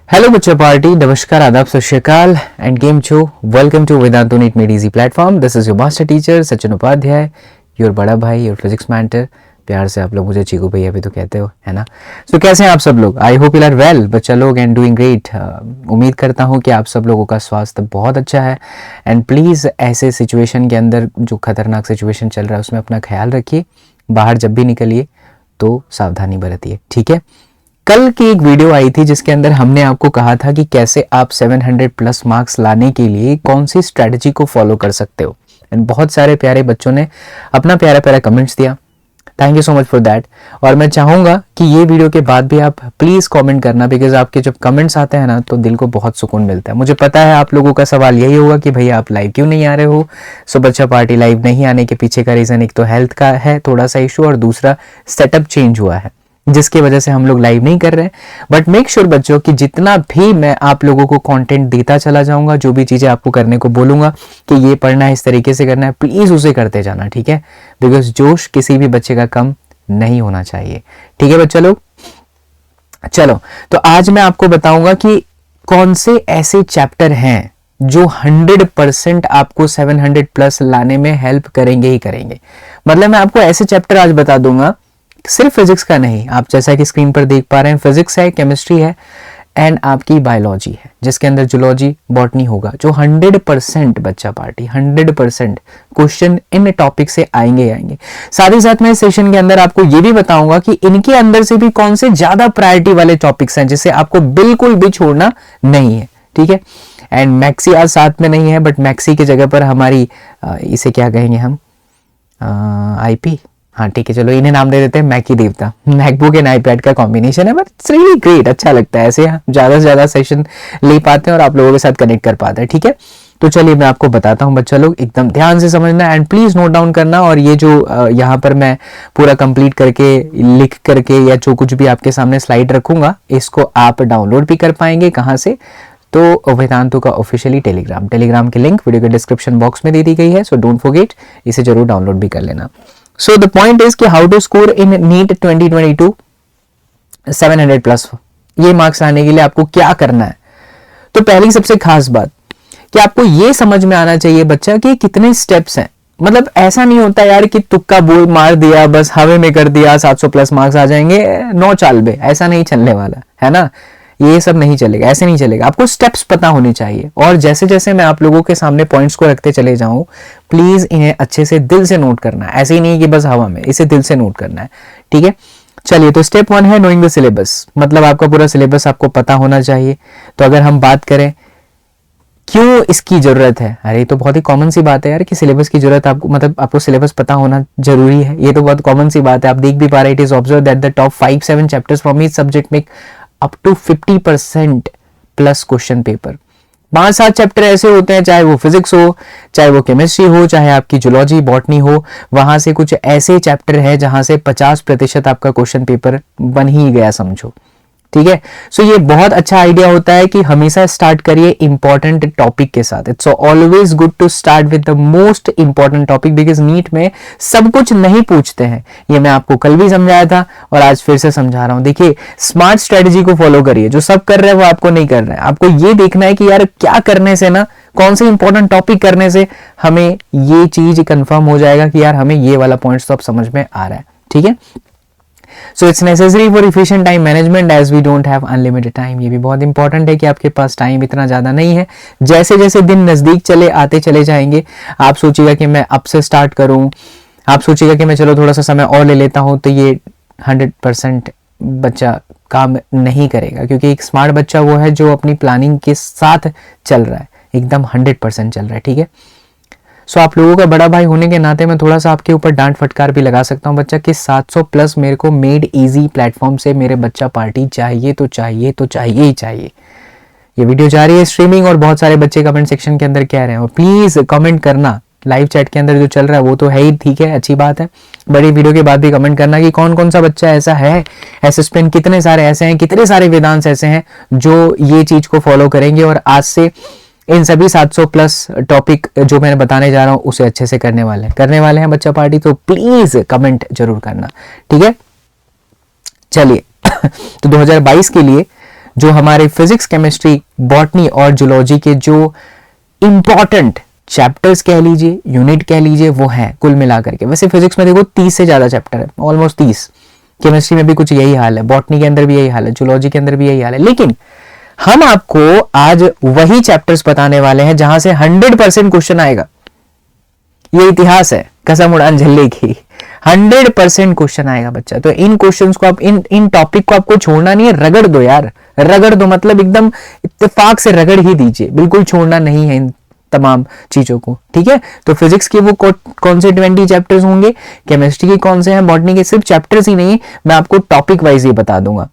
Hello बच्चा party, नमस्कार, आदाब, सत श्री अकाल एंड केम छो। Welcome to Vedantu NEET made easy platform. This is your master teacher Sachin Upadhyay, your बड़ा भाई, योर फिजिक्स मेंटर। प्यार से आप लोग मुझे चीकू भैया भी तो कहते हो, है ना। सो कैसे हैं आप सब लोग? I hope you are well बच्चा लोग एंड डूइंग ग्रेट। उम्मीद करता हूँ कि आप सब लोगों का स्वास्थ्य बहुत अच्छा है एंड प्लीज़ ऐसे सिचुएशन के अंदर, जो खतरनाक सिचुएशन चल रहा है, उसमें अपना ख्याल रखिए। बाहर जब भी निकलिए तो सावधानी बरतिए, ठीक है। कल की एक वीडियो आई थी जिसके अंदर हमने आपको कहा था कि कैसे आप 700 प्लस मार्क्स लाने के लिए कौन सी स्ट्रेटजी को फॉलो कर सकते हो एंड बहुत सारे प्यारे बच्चों ने अपना प्यारा प्यारा कमेंट्स दिया। Thank you so much for that. और मैं चाहूंगा कि ये वीडियो के बाद भी आप प्लीज कमेंट करना, बिकॉज आपके जब कमेंट्स आते हैं ना तो दिल को बहुत सुकून मिलता है। मुझे पता है आप लोगों का सवाल यही होगा कि भैया आप लाइव क्यों नहीं आ रहे हो। सो बच्चा पार्टी लाइव नहीं आने के पीछे का रीजन एक तो हेल्थ का है थोड़ा सा इशू, और दूसरा सेटअप चेंज हुआ है जिसकी वजह से हम लोग लाइव नहीं कर रहे हैं। बट मेक श्योर बच्चों कि जितना भी मैं आप लोगों को कंटेंट देता चला जाऊंगा, जो भी चीजें आपको करने को बोलूंगा कि ये पढ़ना है, इस तरीके से करना है, प्लीज उसे करते जाना, ठीक है। बिकॉज जोश किसी भी बच्चे का कम नहीं होना चाहिए, ठीक है बच्चा लोग। चलो, तो आज मैं आपको बताऊंगा कि कौन से ऐसे चैप्टर हैं जो 100% आपको 700 प्लस लाने में हेल्प करेंगे ही करेंगे। मतलब मैं आपको ऐसे चैप्टर आज बता दूंगा, सिर्फ फिजिक्स का नहीं, आप जैसा कि स्क्रीन पर देख पा रहे हैं, फिजिक्स है, केमिस्ट्री है एंड आपकी बायोलॉजी है, जिसके अंदर जूलॉजी, बॉटनी होगा, जो 100% बच्चा पार्टी 100% क्वेश्चन इन टॉपिक से आएंगे आएंगे। साथ ही साथ मैं इस सेशन के अंदर आपको ये भी बताऊंगा कि इनके अंदर से भी कौन से ज्यादा प्रायोरिटी वाले टॉपिक्स हैं जिसे आपको बिल्कुल भी छोड़ना नहीं है, ठीक है। एंड मैक्सी आज साथ में नहीं है, बट मैक्सी की जगह पर हमारी इसे क्या कहेंगे हम, आईपी, हाँ ठीक है, चलो इन्हें नाम दे देते हैं मैकी देवता। मैकबुक एंड आईपैड का कॉम्बिनेशन है, बट इट्स रियली ग्रेट, अच्छा लगता है। ऐसे ज्यादा से ज्यादा सेशन ले पाते हैं और आप लोगों के साथ कनेक्ट कर पाते हैं, ठीक है। तो चलिए मैं आपको बताता हूं बच्चा लोग, एकदम ध्यान से समझना एंड प्लीज नोट डाउन करना। और ये जो यहाँ पर मैं पूरा कंप्लीट करके, लिख करके, या जो कुछ भी आपके सामने स्लाइड रखूंगा, इसको आप डाउनलोड भी कर पाएंगे। कहाँ से? तो वेदांतु का ऑफिशियली टेलीग्राम की लिंक वीडियो के डिस्क्रिप्शन बॉक्स में दे दी गई है। सो डोंट फॉरगेट, इसे जरूर डाउनलोड भी कर लेना। सो द पॉइंट इज कि how to score in NEET 2022 700 plus, ये मार्क्स लाने के लिए आपको क्या करना है। तो पहली सबसे खास बात कि आपको ये समझ में आना चाहिए बच्चा कि कितने स्टेप्स हैं। मतलब ऐसा नहीं होता यार कि तुक्का बोल मार दिया, बस हवा में कर दिया, 700 प्लस मार्क्स आ जाएंगे 9 चाल में, ऐसा नहीं चलने वाला है ना। ये सब नहीं चलेगा, ऐसे नहीं चलेगा। आपको स्टेप्स पता होने चाहिए और जैसे जैसे मैं आप लोगों के सामने पॉइंट्स को रखते चले जाऊं, प्लीज इन्हें अच्छे से दिल से नोट करना है। ऐसे ही नहीं कि बस हवा में, इसे दिल से नोट करना है, ठीक है। चलिए, तो स्टेप 1 है नोइंग द सिलेबस। मतलब आपका पूरा सिलेबस आपको पता होना चाहिए। तो अगर हम बात करें क्यों इसकी जरूरत है, अरे तो बहुत ही कॉमन सी बात है यार कि सिलेबस की जरूरत आपको, मतलब आपको सिलेबस पता होना जरूरी है। ये तो बहुत कॉमन सी बात है, आप देख भी पा रहे। It is observe that the top 5-7 chapters from each subject make up to 50% plus question paper. 5-7 chapter ऐसे होते हैं, चाहे वो फिजिक्स हो, चाहे वो केमिस्ट्री हो, चाहे आपकी जूलॉजी, बॉटनी हो, वहां से कुछ ऐसे चैप्टर है जहां से 50% आपका क्वेश्चन पेपर बन ही गया, समझो, ठीक है। सो ये बहुत अच्छा आइडिया होता है कि हमेशा स्टार्ट करिए इंपॉर्टेंट टॉपिक के साथ। It's always good to start with the most important topic, because NEET में सब कुछ नहीं पूछते हैं। ये मैं आपको कल भी समझाया था और आज फिर से समझा रहा हूं। देखिए, स्मार्ट स्ट्रेटजी को फॉलो करिए। जो सब कर रहे हैं वो आपको नहीं कर रहे हैं। आपको ये देखना है कि यार क्या करने से ना, कौन से इंपॉर्टेंट टॉपिक करने से हमें ये चीज कंफर्म हो जाएगा कि यार हमें ये वाला पॉइंट्स तो अब समझ में आ रहा है, ठीक है। So it's necessary for efficient time management as we don't have unlimited time। ये भी बहुत इंपॉर्टेंट है कि आपके पास टाइम इतना ज्यादा नहीं है। जैसे जैसे दिन नजदीक चले आते चले जाएंगे, आप सोचिएगा कि मैं अब से स्टार्ट करूं, आप सोचिएगा कि मैं चलो थोड़ा सा समय और ले लेता हूं, तो ये 100% बच्चा काम नहीं करेगा। क्योंकि एक स्मार्ट बच्चा वो है जो अपनी प्लानिंग के साथ चल रहा है, एकदम 100% चल रहा है, ठीक है। सो आप लोगों का बड़ा भाई होने के नाते मैं थोड़ा सा आपके ऊपर डांट फटकार भी लगा सकता हूं बच्चा कि 700 प्लस मेरे को मेड इजी प्लेटफॉर्म से मेरे बच्चा पार्टी चाहिए तो चाहिए तो चाहिए ही चाहिए। ये वीडियो जा रही है स्ट्रीमिंग और बहुत सारे बच्चे कमेंट सेक्शन के अंदर कह रहे हैं, और प्लीज कमेंट करना। लाइव चैट के अंदर जो चल रहा है वो तो है ही, ठीक है, अच्छी बात है। बड़ी वीडियो के बाद भी कमेंट करना कि कौन कौन सा बच्चा ऐसा है, एसएसपेन कितने सारे ऐसे हैं, कितने सारे वेदांत ऐसे हैं जो ये चीज को फॉलो करेंगे और आज से इन सभी 700 प्लस टॉपिक जो मैंने बताने जा रहा हूं उसे अच्छे से करने वाले हैं बच्चा पार्टी। तो प्लीज कमेंट जरूर करना, ठीक है। चलिए तो 2022 के लिए जो हमारे फिजिक्स, केमिस्ट्री, बॉटनी और जूलॉजी के जो इंपॉर्टेंट चैप्टर्स कह लीजिए, यूनिट कह लीजिए, वो है कुल मिलाकर के। वैसे फिजिक्स में देखो 30 से ज्यादा चैप्टर है, ऑलमोस्ट 30। केमिस्ट्री में भी कुछ यही हाल है, बॉटनी के अंदर भी यही हाल है, जूलॉजी के अंदर भी यही हाल है। लेकिन हम आपको आज वही चैप्टर्स बताने वाले हैं जहां से 100% क्वेश्चन आएगा। ये इतिहास है कसम उड़ान झल्ले की, 100% क्वेश्चन आएगा बच्चा। तो इन क्वेश्चंस को आप इन टॉपिक को आपको छोड़ना नहीं है, रगड़ दो यार, रगड़ दो, मतलब एकदम इत्तेफाक से रगड़ ही दीजिए, बिल्कुल छोड़ना नहीं है इन तमाम चीजों को, ठीक है। तो फिजिक्स के वो कौन से 20 चैप्टर्स होंगे, केमिस्ट्री के कौन से हैं, बॉटनी के सिर्फ चैप्टर्स ही नहीं, मैं आपको टॉपिक वाइज ही बता दूंगा।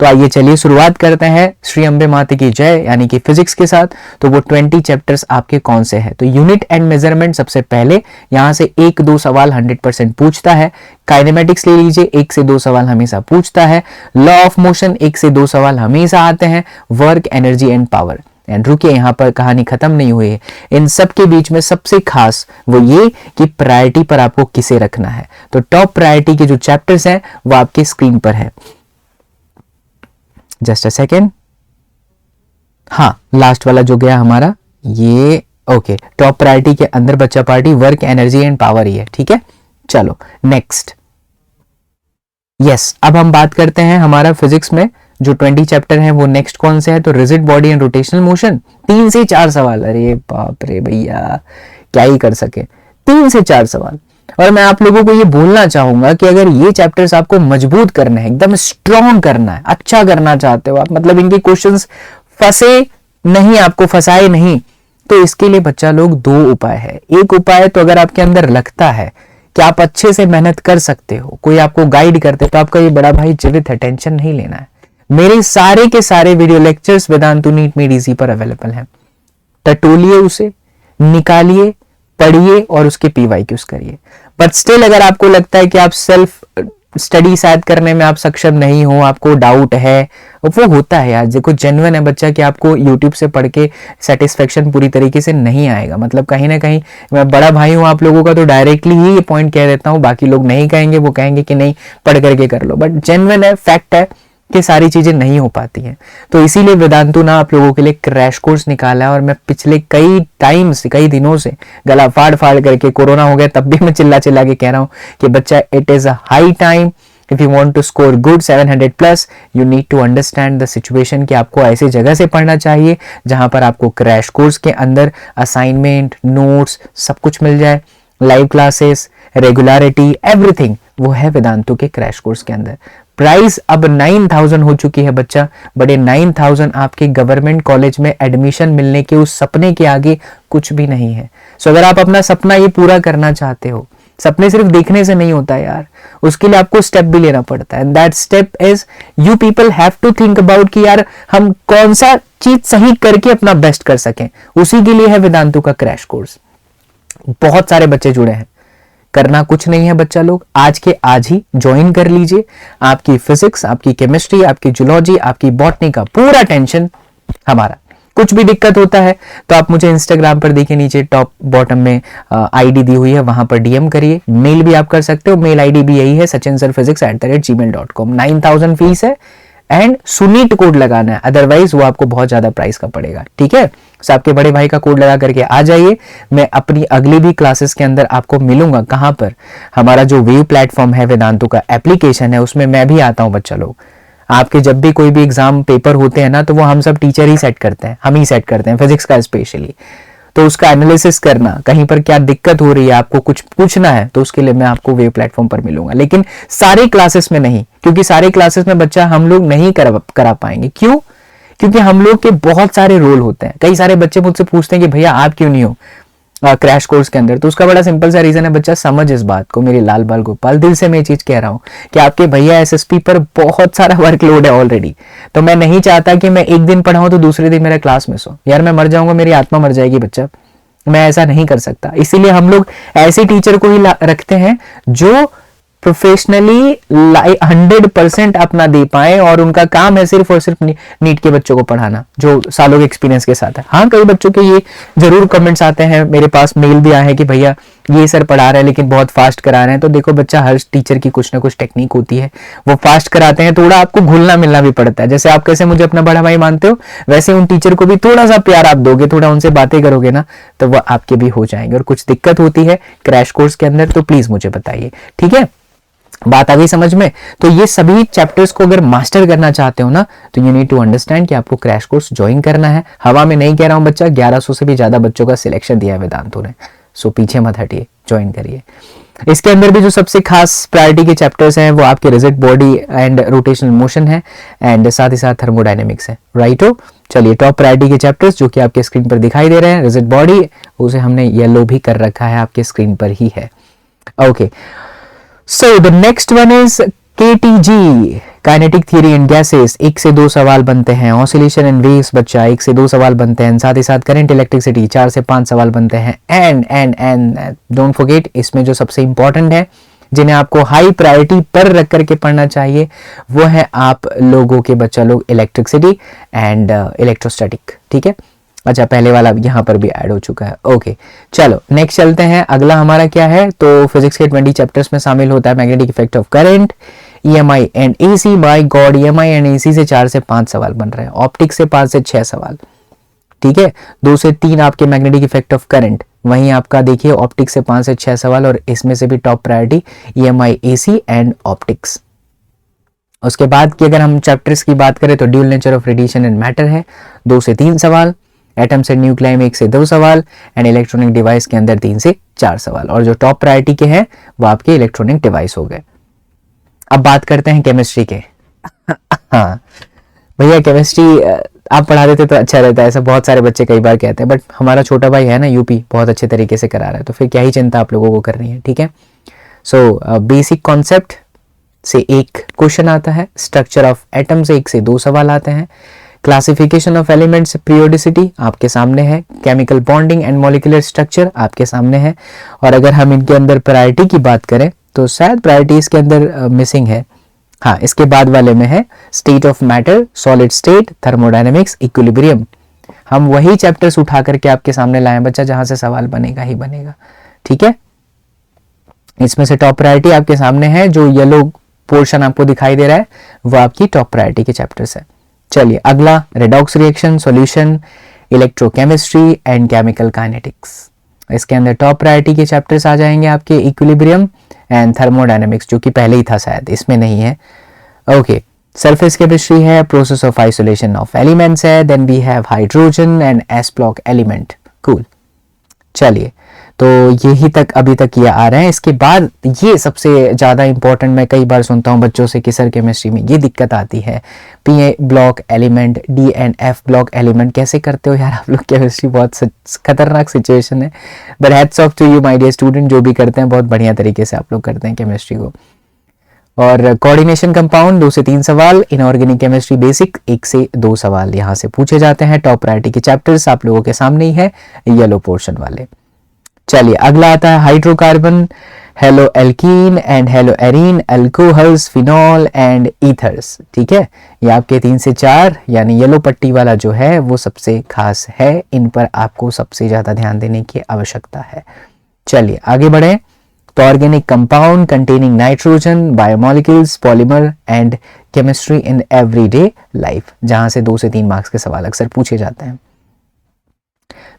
तो आइए चलिए शुरुआत करते हैं श्री अंबे माता की जय यानी कि फिजिक्स के साथ। तो वो 20 चैप्टर्स आपके कौन से हैं? तो यूनिट एंड मेजरमेंट सबसे पहले, यहां से 1-2 सवाल 100% पूछता है। काइनेमेटिक्स ले लीजिए, 1 से 2 सवाल हमेशा पूछता है। लॉ ऑफ मोशन 1 से 2 सवाल हमेशा आते हैं। Work, energy and power. And रुकिए, यहां पर कहानी खत्म नहीं हुई है। इन सब के बीच में सबसे खास वो ये कि प्रायोरिटी पर आपको किसे रखना है। तो टॉप प्रायोरिटी के जो चैप्टर्स हैं वो आपके स्क्रीन पर है। जस्ट अ सेकेंड, हाँ लास्ट वाला जो गया हमारा ये, ओके। टॉप प्रायोरिटी के अंदर बच्चा party work, energy and power ही है, ठीक है। चलो नेक्स्ट, यस अब हम बात करते हैं हमारा फिजिक्स में जो 20 चैप्टर है वो नेक्स्ट कौन से है। तो rigid body and rotational motion, 3 से 4 सवाल। अरे बाप रे भैया, क्या ही कर सके, 3 से 4 सवाल। और मैं आप लोगों को ये बोलना चाहूंगा कि अगर ये चैप्टर्स आपको मजबूत करना है, एकदम स्ट्रॉन्ग करना है, अच्छा करना चाहते हो आप, मतलब इनके क्वेश्चंस फंसे नहीं, आपको फंसाए नहीं, तो इसके लिए बच्चा लोग 2 उपाय है। एक उपाय तो अगर आपके अंदर लगता है कि आप अच्छे से मेहनत कर सकते हो, कोई आपको गाइड करते, तो आपका ये बड़ा भाई जीवित है, टेंशन नहीं लेना है। मेरे सारे के सारे video lectures Vedantu NEET made easy पर अवेलेबल हैं। टटोलिए उसे, निकालिए, पढ़िए और उसके पीवाईक्यूज करिए। बट स्टिल अगर आपको लगता है कि आप सेल्फ स्टडी शायद करने में आप सक्षम नहीं हो, आपको डाउट है, वो होता है यार, देखो जेन्युइन है बच्चा कि आपको यूट्यूब से पढ़ के सेटिस्फेक्शन पूरी तरीके से नहीं आएगा। मतलब कहीं ना कहीं मैं बड़ा भाई हूं आप लोगों का, तो डायरेक्टली ही ये पॉइंट कह देता हूं, बाकी लोग नहीं कहेंगे, वो कहेंगे कि नहीं पढ़ करके कर लो। बट जेन्युइन है, फैक्ट है कि सारी चीजें नहीं हो पाती हैं। तो इसीलिए वेदांतु ना आप लोगों के लिए क्रैश कोर्स निकाला है। और मैं पिछले कई दिनों से गला फाड़ फाड़ करके, कोरोना हो गया तब भी मैं चिल्ला चिल्ला के कह रहा हूं कि बच्चा it is a high time, if you want to score good 700+ you need to understand the situation कि आपको ऐसी जगह से पढ़ना चाहिए जहां पर आपको क्रैश कोर्स के अंदर असाइनमेंट, नोट्स सब कुछ मिल जाए, लाइव क्लासेस, रेगुलरिटी, एवरीथिंग वो है वेदांतु के क्रैश कोर्स के अंदर। प्राइस अब 9000 हो चुकी है बच्चा, बड़े 9000 आपके गवर्नमेंट कॉलेज में एडमिशन मिलने के उस सपने के आगे कुछ भी नहीं है। सो अगर आप अपना सपना ये पूरा करना चाहते हो, सपने सिर्फ देखने से नहीं होता यार, उसके लिए आपको स्टेप भी लेना पड़ता है। And that step is you people have to think about कि यार हम कौन सा चीज सही करके अपना बेस्ट कर सकें। उसी के लिए है वेदांतु का क्रैश कोर्स। बहुत सारे बच्चे जुड़े हैं, करना कुछ नहीं है बच्चा लोग, आज के आज ही ज्वाइन कर लीजिए। आपकी फिजिक्स, आपकी केमिस्ट्री, आपकी जूलॉजी, आपकी बॉटनी का पूरा टेंशन हमारा। कुछ भी दिक्कत होता है तो आप मुझे इंस्टाग्राम पर देखिए, नीचे टॉप बॉटम में आईडी दी हुई है, वहां पर डीएम करिए। मेल भी आप कर सकते हो, मेल आईडी भी यही है sachinsirphysics@gmail.com। 9000 फीस है एंड सुनीट कोड लगाना है, अदरवाइज वो आपको बहुत ज्यादा प्राइस का पड़ेगा, ठीक है। तो आपके बड़े भाई का कोड लगा करके आ जाइए। मैं अपनी अगली भी क्लासेस के अंदर आपको मिलूंगा। कहां पर? हमारा जो वेव प्लेटफॉर्म है, वेदांतु का एप्लीकेशन है, उसमें मैं भी आता हूं बच्चा लोग। आपके जब भी कोई भी एग्जाम पेपर होते हैं ना, तो वो हम सब टीचर ही सेट करते हैं, हम ही सेट करते हैं, फिजिक्स का स्पेशली। तो उसका एनालिसिस करना, कहीं पर क्या दिक्कत हो रही है, आपको कुछ पूछना है, तो उसके लिए मैं आपको वेव प्लेटफॉर्म पर मिलूंगा। लेकिन सारे क्लासेस में नहीं, क्योंकि सारे क्लासेस में बच्चा हम लोग नहीं करा पाएंगे। क्यों? क्योंकि हम लोग के बहुत सारे रोल होते हैं। कई सारे बच्चे मुझसे पूछते हैं कि भैया आप क्यों नहीं हो क्रैश कोर्स के अंदर। तो उसका बड़ा सिंपल सा रीजन है, बच्चा समझ इस बात को, मेरे लाल बाल गोपाल, दिल से मैं ये चीज कह रहा हूं कि आपके भैया एसएसपी पर बहुत सारा वर्कलोड है ऑलरेडी। तो मैं नहीं चाहता कि मैं एक दिन पढ़ाऊं तो दूसरे दिन मेरा क्लास मिस हो। यार मैं मर जाऊंगा, मेरी आत्मा मर जाएगी बच्चा, मैं ऐसा नहीं कर सकता। इसीलिए हम लोग ऐसे टीचर को ही रखते हैं जो प्रोफेशनली 100% अपना दे पाए, और उनका काम है सिर्फ और सिर्फ नीट के बच्चों को पढ़ाना, जो सालों के एक्सपीरियंस के साथ है। हाँ, कई बच्चों के ये जरूर कमेंट्स आते हैं, मेरे पास मेल भी आए हैं कि भैया ये सर पढ़ा रहे हैं लेकिन बहुत फास्ट करा रहे हैं, तो देखो बच्चा, हर टीचर की कुछ ना कुछ टेक्निक होती है, वो फास्ट कराते हैं, थोड़ा आपको घुलना मिलना भी पड़ता है। जैसे आप कैसे मुझे अपना बड़ा भाई मानते हो, वैसे उन टीचर को भी थोड़ा सा प्यार आप दोगे, थोड़ा उनसे बातें करोगे ना, तो वो आपके भी हो जाएंगे। और कुछ दिक्कत होती है क्रैश कोर्स के अंदर तो प्लीज मुझे बताइए, ठीक है। बात आ गई समझ में। तो ये सभी चैप्टर्स को अगर मास्टर करना चाहते हो ना, तो यू नीड टू अंडरस्टैंड कि आपको क्रैश कोर्स ज्वाइन करना है। हवा में नहीं कह रहा हूं बच्चा, 1100 से भी ज्यादा बच्चों का सिलेक्शन दिया है वेदांतों ने, सो पीछे मत हटिए, ज्वाइन करिए। इसके अंदर भी जो सबसे खास प्रायोरिटी के चैप्टर्स हैं वो आपके rigid body and rotational motion है, एंड साथ ही साथ थर्मोडायनेमिक्स है, राइट हो। चलिए, टॉप प्रायोरिटी के चैप्टर्स जो कि आपके स्क्रीन पर दिखाई दे रहे हैं, रिजिड बॉडी उसे हमने येलो भी कर रखा है, आपके स्क्रीन पर ही है। Okay, so the next one is KTG, kinetic theory in gases. 1 से 2 सवाल बनते हैं। ऑसिलेशन एंड वेव्स बच्चा 1 से 2 सवाल बनते हैं। साथ ही साथ करंट इलेक्ट्रिसिटी 4 से 5 सवाल बनते हैं। एंड डोंट फॉरगेट, इसमें जो सबसे इंपॉर्टेंट है, जिन्हें आपको हाई प्रायोरिटी पर रख करके पढ़ना चाहिए, वो है आप लोगों के बच्चा लोग इलेक्ट्रिसिटी एंड इलेक्ट्रोस्टैटिक, ठीक है। अच्छा, पहले वाला यहाँ पर भी ऐड हो चुका है। ओके, चलो नेक्स्ट चलते हैं। अगला हमारा क्या है, तो फिजिक्स के 20 चैप्टर्स में शामिल होता है magnetic effect of current, EMI and AC. By god, EMI and AC से 4 से 5 सवाल बन रहे हैं, ऑप्टिक्स से 5 से 6 सवाल, ठीक है। 2 से 3 आपके मैग्नेटिक इफेक्ट ऑफ करंट, वहीं आपका देखिए ऑप्टिक्स से 5 से 6 सवाल, और इसमें से भी top priority EMI, AC and optics. उसके बाद की अगर हम चैप्टर्स की बात करें तो dual nature of radiation and matter है, 2 से 3 सवाल। एटम्स एंड न्यूक्लियम 1 से 2 सवाल, एंड इलेक्ट्रॉनिक डिवाइस के अंदर 3 से 4 सवाल। और जो टॉप प्रायोरिटी के हैं वो आपके इलेक्ट्रॉनिक डिवाइस हो गए। अब बात करते हैं केमिस्ट्री के। हाँ भैया, केमिस्ट्री आप पढ़ा देते तो अच्छा रहता है, ऐसा बहुत सारे बच्चे कई बार कहते हैं, बट हमारा छोटा भाई है ना यूपी, बहुत अच्छे तरीके से करा रहा है, तो फिर क्या ही चिंता आप लोगों को करनी है, ठीक है। सो बेसिक कॉन्सेप्ट से एक क्वेश्चन आता है, स्ट्रक्चर ऑफ एटम से 1 से 2 सवाल आते हैं, क्लासिफिकेशन ऑफ एलिमेंट्स, पीरियोडिसिटी आपके सामने है, chemical bonding and molecular structure आपके सामने है। और अगर हम इनके अंदर प्रायोरिटी की बात करें तो शायद प्रायोरिटी इसके अंदर मिसिंग है। हाँ, इसके बाद वाले में है state of matter, solid state, thermodynamics, equilibrium. हम वही चैप्टर्स उठा करके आपके सामने लाए बच्चा जहां से सवाल बनेगा ही बनेगा, ठीक है। इसमें से टॉप प्रायोरिटी आपके सामने है, जो येलो पोर्शन आपको दिखाई दे रहा है वो आपकी टॉप प्रायोरिटी के चैप्टर्स है। चलिए अगला, redox reaction, solution, electrochemistry and chemical kinetics. इसके अंदर टॉप प्रायोरिटी के चैप्टर्स आ जाएंगे आपके इक्विलिब्रियम एंड थर्मोडायनेमिक्स, जो कि पहले ही था शायद, इसमें नहीं है। ओके, सरफेस केमिस्ट्री है, process of isolation of elements है, then we have hydrogen and s block element, cool. चलिए, तो यही तक अभी तक ये आ रहे हैं। इसके बाद ये सबसे ज़्यादा इंपॉर्टेंट, मैं कई बार सुनता हूँ बच्चों से कि सर केमिस्ट्री में ये दिक्कत आती है, P block element, D and F block element कैसे करते हो यार आप लोग, केमिस्ट्री बहुत खतरनाक सिचुएशन है। But hats off to you my dear student, जो भी करते हैं बहुत बढ़िया तरीके से आप लोग करते हैं केमिस्ट्री को। और कोऑर्डिनेशन कंपाउंड 2 से 3 सवाल, इनऑर्गेनिक केमिस्ट्री बेसिक 1 से 2 सवाल यहाँ से पूछे जाते हैं। टॉप प्रायोरिटी के चैप्टर्स आप लोगों के सामने ही है, येलो पोर्शन वाले। चलिए अगला आता है hydrocarbon, hello alkene and hello arene, alcohols, phenol and ethers, ठीक है। ये आपके 3 से 4 यानी येलो पट्टी वाला जो है वो सबसे खास है, इन पर आपको सबसे ज्यादा ध्यान देने की आवश्यकता है। चलिए आगे बढ़े, तो organic compound containing nitrogen, biomolecules, polymer and chemistry in everyday life, जहां से 2 से 3 मार्क्स के सवाल अक्सर पूछे जाते हैं।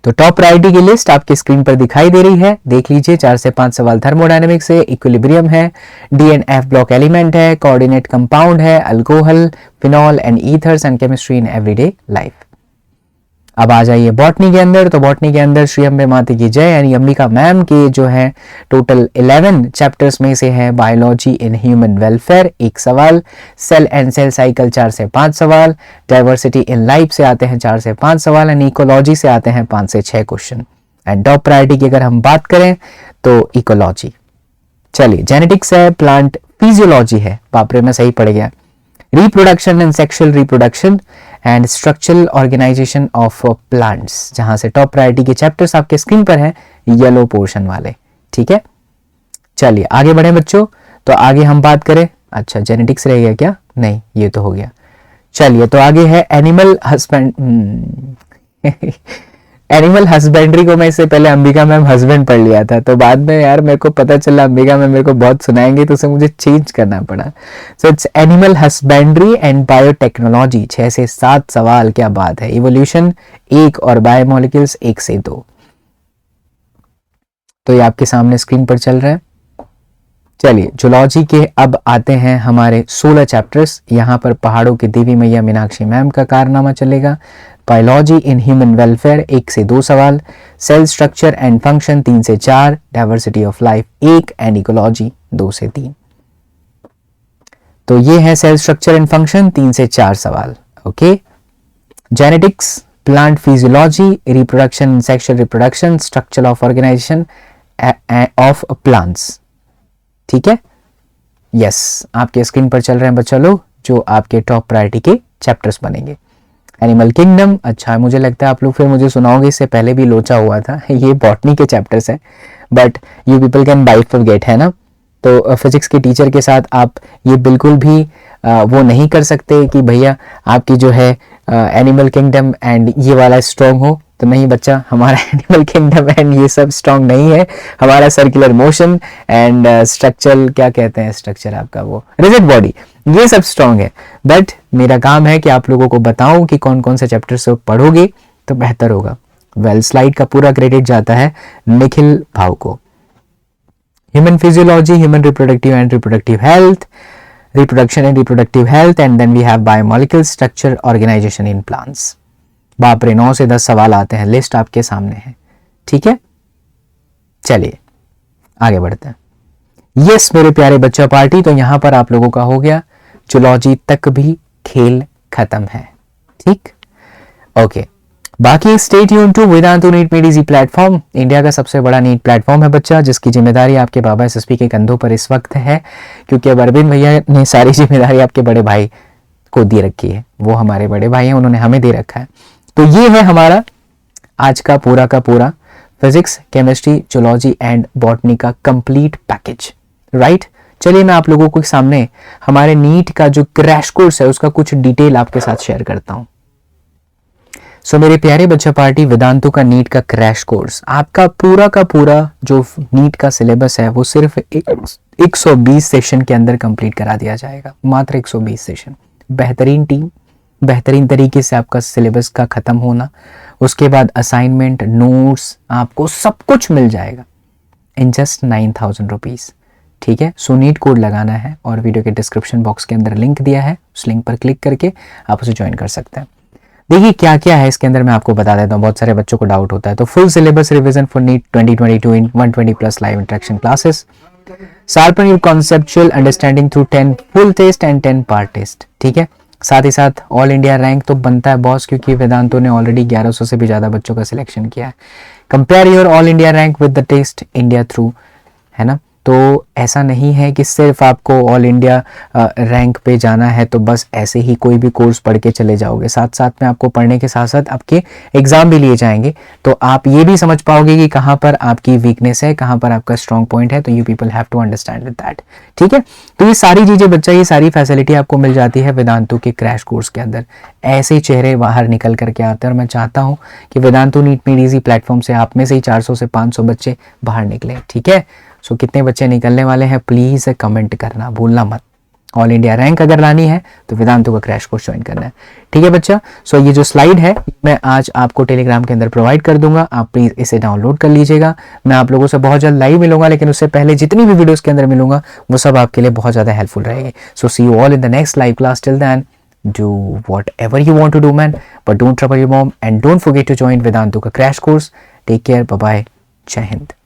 तो टॉप प्रायोरिटी की लिस्ट आपकी स्क्रीन पर दिखाई दे रही है, देख लीजिए। 4 से 5 सवाल थर्मोडायनेमिक्स है, इक्विलिब्रियम है, D and F block element है, कोऑर्डिनेट कंपाउंड है, alcohol, phenol and ethers and chemistry in everyday life. अब आ जाइए बॉटनी के अंदर, तो बॉटनी के अंदर श्री अम्बे माता की जय यानी अंबिका मैम के जो है टोटल 11 चैप्टर्स में से है बायोलॉजी इन ह्यूमन वेलफेयर 1 सवाल, सेल एंड सेल साइकिल 4 से 5 सवाल, डाइवर्सिटी इन लाइफ से आते हैं 4 से 5 सवाल, एंड इकोलॉजी से आते हैं 5 से 6 क्वेश्चन। एंड टॉप प्रायोरिटी की अगर हम बात करें तो इकोलॉजी। चलिए जेनेटिक्स है, प्लांट फिजियोलॉजी है, बापरे मैं सही पड़ गया, reproduction and sexual reproduction and structural organisation of plants, जहां से टॉप प्रायोरिटी के चैप्टर्स आपके स्क्रीन पर हैं येलो पोर्शन वाले, ठीक है। चलिए आगे बढ़े बच्चों, तो आगे हम बात करें, अच्छा जेनेटिक्स रह गया क्या, नहीं ये तो हो गया। चलिए तो आगे है एनिमल हस्बैंड एनिमल हस्बेंड्री को मैं इससे पहले अंबिका मैम हस्बैंड पढ़ लिया था, तो बाद में यार मेरे को पता चला अंबिका मैम मेरे को बहुत सुनाएंगे, तो उसे मुझे चेंज करना पड़ा। So it's animal husbandry and biotechnology. 6 से 7 सवाल, क्या बात है। इवोल्यूशन 1 और बायोमोलिक्यूल्स 1 से 2। तो ये आपके सामने स्क्रीन पर चल रहा है। चलिए जूलॉजी के अब आते हैं हमारे 16 चैप्टर्स। यहाँ पर पहाड़ों की देवी मैया मीनाक्षी मैम का कारनामा चलेगा। बायोलॉजी इन ह्यूमन वेलफेयर 1 से 2 सवाल। सेल स्ट्रक्चर एंड फंक्शन 3 से 4। Diversity of life 1 and ecology 2 से 3। तो ये है सेल स्ट्रक्चर एंड फंक्शन 3 से 4 सवाल। Okay, genetics, plant physiology, reproduction, sexual reproduction, structure of organisation of plants. ठीक है, यस, आपके स्क्रीन पर चल रहे हैं बच्चा लोग, जो आपके टॉप प्रायोरिटी के चैप्टर्स बनेंगे। एनिमल किंगडम, अच्छा मुझे लगता है आप लोग फिर मुझे सुनाओगे, इससे पहले भी लोचा हुआ था। ये बॉटनी के चैप्टर्स है, but you people can bite forget, है ना। तो फिजिक्स के टीचर के साथ आप ये बिल्कुल भी वो नहीं कर सकते कि भैया आपकी जो है एनिमल किंगडम एंड ये वाला स्ट्रॉन्ग हो। तो नहीं बच्चा, हमारा एनिमल किंगडम एंड ये सब स्ट्रॉन्ग नहीं है। हमारा सर्कुलर मोशन एंड स्ट्रक्चर, क्या कहते हैं स्ट्रक्चर आपका, वो रिजिड बॉडी, ये सब स्ट्रॉन्ग है। बट मेरा काम है कि आप लोगों को बताऊं कि कौन कौन से चैप्टर से पढ़ोगे तो बेहतर होगा। वेल, स्लाइड का पूरा क्रेडिट जाता है निखिल भाव को। Human physiology, human reproductive and reproductive health, reproduction and reproductive health, and then we have biomolecule structure organization in plants। बाप रे, 9 से 10 सवाल आते हैं, लिस्ट आपके सामने है। ठीक है, चलिए आगे बढ़ते हैं। यस मेरे प्यारे बच्चा पार्टी, तो यहां पर आप लोगों का हो गया जूलॉजी तक भी खेल खत्म है। ठीक, ओके, बाकी stay tune to Vedantu NEET made easy platform. India का सबसे बड़ा नीट प्लेटफॉर्म है बच्चा, जिसकी जिम्मेदारी आपके बाबा एसएसपी के कंधों पर इस वक्त है, क्योंकि अब अरविंद भैया ने सारी जिम्मेदारी आपके बड़े भाई को दे रखी है। वो हमारे बड़े भाई हैं, उन्होंने हमें दे रखा है। तो ये है हमारा आज का पूरा physics, chemistry, zoology and botany का कंप्लीट पैकेज, राइट। चलिए मैं आप लोगों के सामने हमारे नीट का जो क्रैश कोर्स है उसका कुछ डिटेल आपके साथ शेयर करता हूं। सो मेरे प्यारे बच्चा पार्टी, वेदांतु का नीट का क्रैश कोर्स, आपका पूरा का पूरा जो नीट का सिलेबस है वो सिर्फ 120 सेशन के अंदर कंप्लीट करा दिया जाएगा। मात्र 120 सेशन। बेहतरीन टीम, बेहतरीन तरीके से आपका सिलेबस का खत्म होना, उसके बाद असाइनमेंट, नोट्स, आपको सब कुछ मिल जाएगा इन जस्ट 9000 रुपीज। ठीक है, सो नीट कोड लगाना है और वीडियो के डिस्क्रिप्शन बॉक्स के अंदर लिंक दिया है, उस लिंक पर क्लिक करके आप उसे ज्वाइन कर सकते हैं। देखिए क्या क्या है इसके अंदर, मैं आपको बता देता हूँ, बहुत सारे बच्चों को डाउट होता है। तो full syllabus revision for NEET 2022 in 120 plus live interaction classes, sharpen your conceptual understanding through 10 full test and 10 part test. ठीक है, साथ ही साथ ऑल इंडिया रैंक तो बनता है बॉस, क्योंकि वेदांतों ने ऑलरेडी 1100 से भी ज्यादा बच्चों का सिलेक्शन किया है। Compare your all India rank with the test India through, है ना। तो ऐसा नहीं है कि सिर्फ आपको ऑल इंडिया रैंक पे जाना है तो बस ऐसे ही कोई भी कोर्स पढ़ के चले जाओगे। साथ साथ में आपको पढ़ने के साथ साथ आपके एग्जाम भी लिए जाएंगे, तो आप ये भी समझ पाओगे कि कहाँ पर आपकी वीकनेस है, कहाँ पर आपका स्ट्रॉन्ग पॉइंट है। तो you people have to understand with that. ठीक है, तो ये सारी चीजें बच्चा, ये सारी फैसिलिटी आपको मिल जाती है वेदांतु के क्रैश कोर्स के अंदर। ऐसे चेहरे बाहर निकल करके आते हैं, और मैं चाहता हूँ कि Vedantu NEET made easy platform से आप में से ही 400 से 500 बच्चे बाहर निकले। ठीक है, सो कितने बच्चे निकलने वाले हैं प्लीज कमेंट करना भूलना मत। ऑल इंडिया रैंक अगर लानी है तो वेदांतु का क्रैश कोर्स ज्वाइन करना है। ठीक है बच्चा, सो ये जो स्लाइड है मैं आज आपको टेलीग्राम के अंदर प्रोवाइड कर दूंगा, आप प्लीज इसे डाउनलोड कर लीजिएगा। मैं आप लोगों से बहुत जल्द लाइव मिलूंगा, लेकिन उससे पहले जितनी भी वीडियोस के अंदर मिलूंगा वो सब आपके लिए बहुत ज्यादा हेल्पफुल रहेगी। So see you all in the next live class. Till then do whatever you want to do man, but don't trouble your mom and don't forget to join Vedantu ka crash course. Take care, bye bye, Jai Hind।